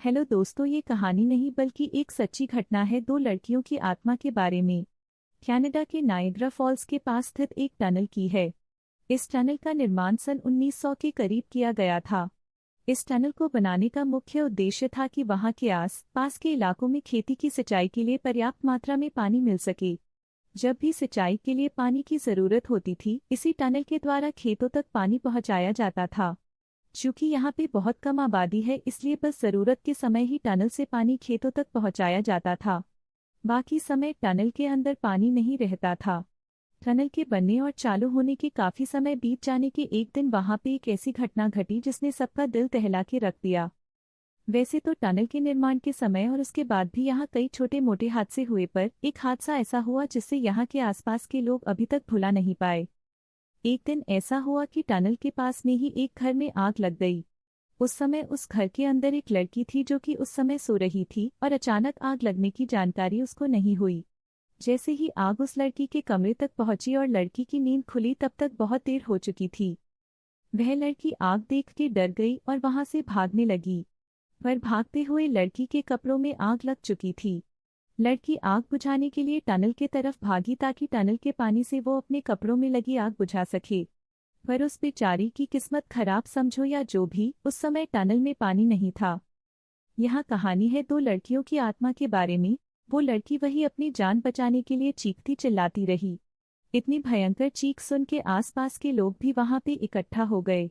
Hello दोस्तों, ये कहानी नहीं बल्कि एक सच्ची घटना है दो लड़कियों की आत्मा के बारे में। कनाडा के नायग्रा फॉल्स के पास स्थित एक टनल की है। इस टनल का निर्माण सन 1900 के करीब किया गया था। इस टनल को बनाने का मुख्य उद्देश्य था कि वहां के आस पास के इलाकों में खेती की सिंचाई के लिए पर्याप्त मात्रा में पानी मिल सके। जब भी सिंचाई के लिए पानी की जरूरत होती थी, इसी टनल के द्वारा खेतों तक पानी पहुंचाया जाता था। चूंकि यहाँ पे बहुत कम आबादी है, इसलिए बस जरूरत के समय ही टनल से पानी खेतों तक पहुंचाया जाता था। बाकी समय टनल के अंदर पानी नहीं रहता था। टनल के बनने और चालू होने के काफी समय बीत जाने के एक दिन वहां पे एक ऐसी घटना घटी जिसने सबका दिल दहला के रख दिया। वैसे तो टनल के निर्माण के समय और उसके बाद भी यहाँ कई छोटे मोटे हादसे हुए, पर एक हादसा ऐसा हुआ जिससे यहाँ के आसपास के लोग अभी तक भुला नहीं पाए। एक दिन ऐसा हुआ कि टनल के पास में ही एक घर में आग लग गई। उस समय उस घर के अंदर एक लड़की थी जो कि उस समय सो रही थी और अचानक आग लगने की जानकारी उसको नहीं हुई। जैसे ही आग उस लड़की के कमरे तक पहुंची और लड़की की नींद खुली, तब तक बहुत देर हो चुकी थी। वह लड़की आग देख के डर गई और वहां से भागने लगी, पर भागते हुए लड़की के कपड़ों में आग लग चुकी थी। लड़की आग बुझाने के लिए टनल के तरफ भागी ताकि टनल के पानी से वो अपने कपड़ों में लगी आग बुझा सके। पर उस बेचारी की किस्मत खराब समझो या जो भी, उस समय टनल में पानी नहीं था। यहाँ कहानी है दो लड़कियों की आत्मा के बारे में। वो लड़की वही अपनी जान बचाने के लिए चीखती चिल्लाती रही। इतनी भयंकर चीख सुन के आसपास के लोग भी वहां पे इकट्ठा हो गए,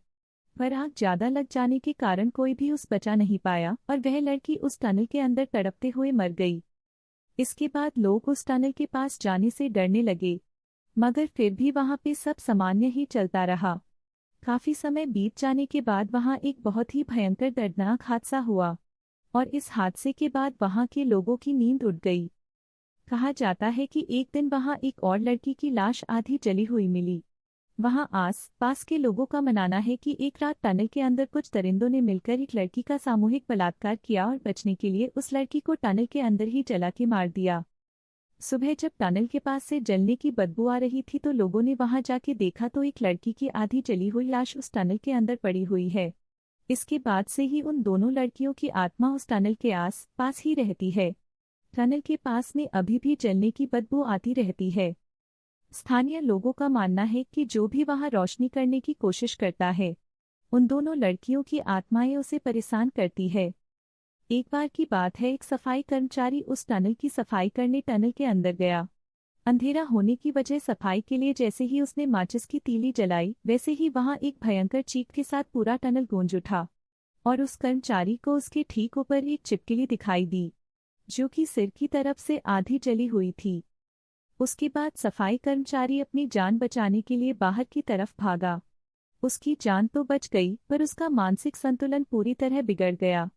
पर आग ज्यादा लग जाने के कारण कोई भी उस बचा नहीं पाया और वह लड़की उस टनल के अंदर तड़पते हुए मर गई। इसके बाद लोग उस टनल के पास जाने से डरने लगे, मगर फिर भी वहां पे सब सामान्य ही चलता रहा। काफी समय बीत जाने के बाद वहां एक बहुत ही भयंकर दर्दनाक हादसा हुआ और इस हादसे के बाद वहां के लोगों की नींद उड़ गई। कहा जाता है कि एक दिन वहां एक और लड़की की लाश आधी जली हुई मिली। वहां आस पास के लोगों का मानना है कि एक रात टनल के अंदर कुछ दरिंदों ने मिलकर एक लड़की का सामूहिक बलात्कार किया और बचने के लिए उस लड़की को टनल के अंदर ही जला के मार दिया। सुबह जब टनल के पास से जलने की बदबू आ रही थी तो लोगों ने वहां जाके देखा तो एक लड़की की आधी जली हुई लाश उस टनल के अंदर पड़ी हुई है। इसके बाद से ही उन दोनों लड़कियों की आत्मा उस टनल के आस पास ही रहती है। टनल के पास में अभी भी जलने की बदबू आती रहती है। स्थानीय लोगों का मानना है कि जो भी वहां रोशनी करने की कोशिश करता है, उन दोनों लड़कियों की आत्माएं उसे परेशान करती है। एक बार की बात है, एक सफाई कर्मचारी उस टनल की सफाई करने टनल के अंदर गया। अंधेरा होने की वजह सफाई के लिए जैसे ही उसने माचिस की तीली जलाई, वैसे ही वहां एक भयंकर चीख के साथ पूरा टनल गूंज उठा और उस कर्मचारी को उसके ठीक ऊपर एक छिपकली दिखाई दी, जो कि सिर की तरफ से आधी जली हुई थी। उसके बाद सफाई कर्मचारी अपनी जान बचाने के लिए बाहर की तरफ भागा। उसकी जान तो बच गई, पर उसका मानसिक संतुलन पूरी तरह बिगड़ गया।